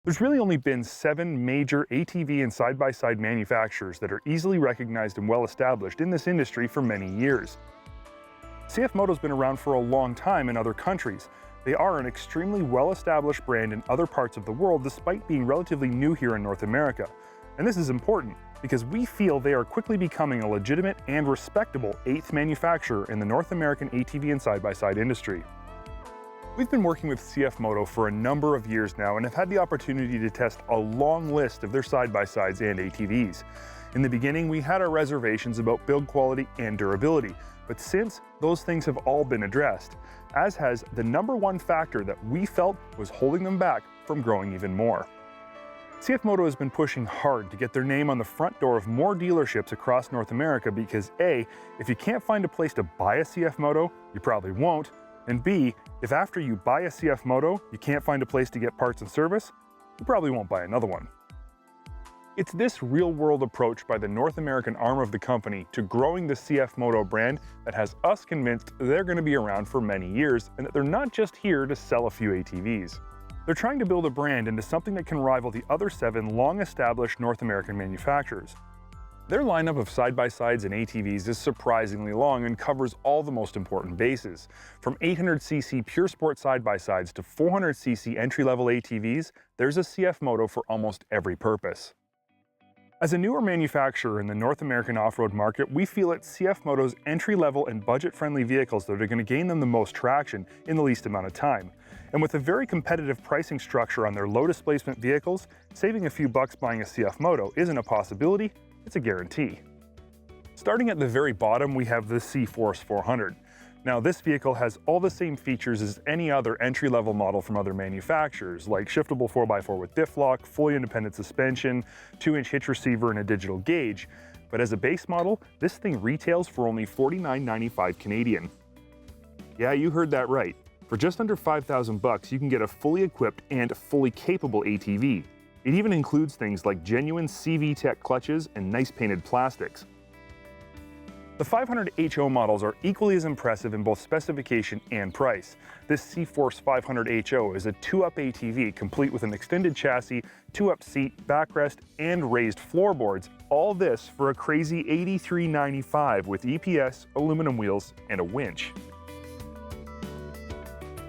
There's really only been 7 major ATV and side-by-side manufacturers that are easily recognized and well established in this industry for many years. CFMOTO's been around for a long time in other countries. They are an extremely well-established brand in other parts of the world despite being relatively new here in North America. And this is important because we feel they are quickly becoming a legitimate and respectable 8th manufacturer in the North American ATV and side-by-side industry. We've been working with CFMOTO for a number of years now and have had the opportunity to test a long list of their side-by-sides and ATVs. In the beginning, we had our reservations about build quality and durability, but since, those things have all been addressed, as has the #1 factor that we felt was holding them back from growing even more. CFMOTO has been pushing hard to get their name on the front door of more dealerships across North America because A, if you can't find a place to buy a CFMOTO, you probably won't, and B, if after you buy a CFMOTO, you can't find a place to get parts and service, you probably won't buy another one. It's this real-world approach by the North American arm of the company to growing the CFMOTO brand that has us convinced they're going to be around for many years and that they're not just here to sell a few ATVs. They're trying to build a brand into something that can rival the other 7 long-established North American manufacturers. Their lineup of side-by-sides and ATVs is surprisingly long and covers all the most important bases. From 800cc pure sport side-by-sides to 400cc entry-level ATVs, there's a CFMOTO for almost every purpose. As a newer manufacturer in the North American off-road market, we feel it's CFMOTO's entry-level and budget-friendly vehicles that are going to gain them the most traction in the least amount of time. And with a very competitive pricing structure on their low-displacement vehicles, saving a few bucks buying a CFMOTO isn't a possibility, it's a guarantee. Starting at the very bottom, we have the C-Force 400. Now, this vehicle has all the same features as any other entry-level model from other manufacturers, like shiftable 4x4 with diff lock, fully independent suspension, 2-inch hitch receiver, and a digital gauge. But as a base model, this thing retails for only $49.95 Canadian. Yeah, you heard that right. For just under 5,000 bucks, you can get a fully equipped and fully capable ATV. It even includes things like genuine CV Tech clutches and nice painted plastics. The 500HO models are equally as impressive in both specification and price. This C-Force 500HO is a 2-up ATV complete with an extended chassis, 2-up seat, backrest, and raised floorboards. All this for a crazy $83.95 with EPS, aluminum wheels, and a winch.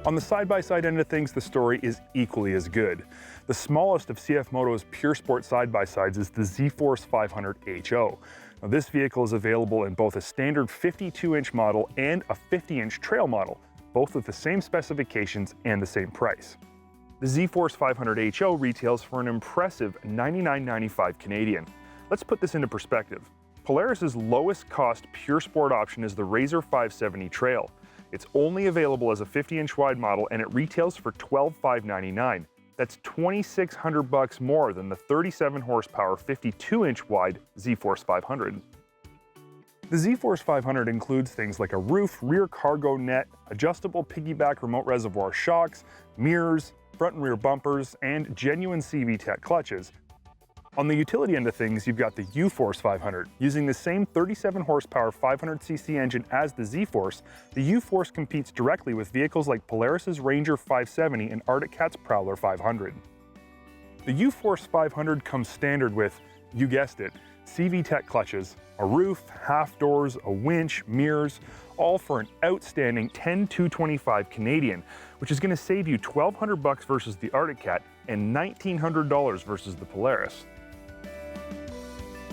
On the side-by-side end of things, the story is equally as good. The smallest of CFMOTO's pure sport side-by-sides is the Z-Force 500HO. Now, this vehicle is available in both a standard 52-inch model and a 50-inch trail model, both with the same specifications and the same price. The Z-Force 500HO retails for an impressive $99.95 Canadian. Let's put this into perspective. Polaris's lowest cost pure sport option is the Razor 570 Trail. It's only available as a 50-inch wide model and it retails for $12,599. That's $2,600 more than the 37 horsepower 52-inch wide Z-Force 500. The Z-Force 500 includes things like a roof, rear cargo net, adjustable piggyback remote reservoir shocks, mirrors, front and rear bumpers, and genuine CV Tech clutches. On the utility end of things, you've got the U-Force 500. Using the same 37 horsepower 500cc engine as the Z-Force, the U-Force competes directly with vehicles like Polaris's Ranger 570 and Arctic Cat's Prowler 500. The U-Force 500 comes standard with, you guessed it, CV Tech clutches, a roof, half doors, a winch, mirrors, all for an outstanding $10,225 Canadian, which is going to save you $1,200 versus the Arctic Cat and $1,900 versus the Polaris.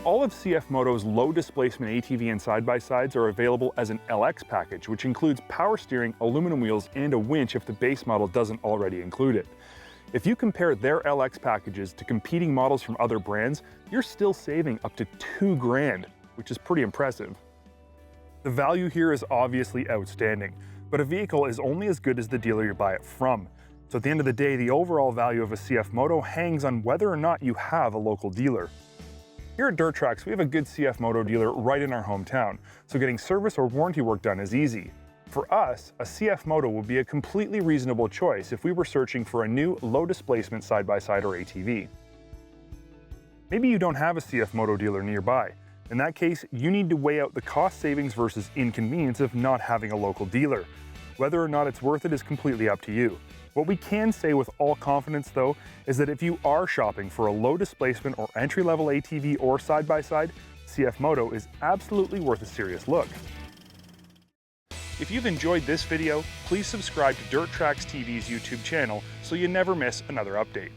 All of CFMOTO's low-displacement ATV and side-by-sides are available as an LX package, which includes power steering, aluminum wheels, and a winch if the base model doesn't already include it. If you compare their LX packages to competing models from other brands, you're still saving up to $2,000, which is pretty impressive. The value here is obviously outstanding, but a vehicle is only as good as the dealer you buy it from. So at the end of the day, the overall value of a CFMOTO hangs on whether or not you have a local dealer. Here at Dirt Tracks, we have a good CFMOTO dealer right in our hometown, so getting service or warranty work done is easy. For us, a CFMOTO would be a completely reasonable choice if we were searching for a new low-displacement side-by-side or ATV. Maybe you don't have a CFMOTO dealer nearby. In that case, you need to weigh out the cost savings versus inconvenience of not having a local dealer. Whether or not it's worth it is completely up to you. What we can say with all confidence though, is that if you are shopping for a low displacement or entry-level ATV or side-by-side, CFMOTO is absolutely worth a serious look. If you've enjoyed this video, please subscribe to Dirt Tracks TV's YouTube channel so you never miss another update.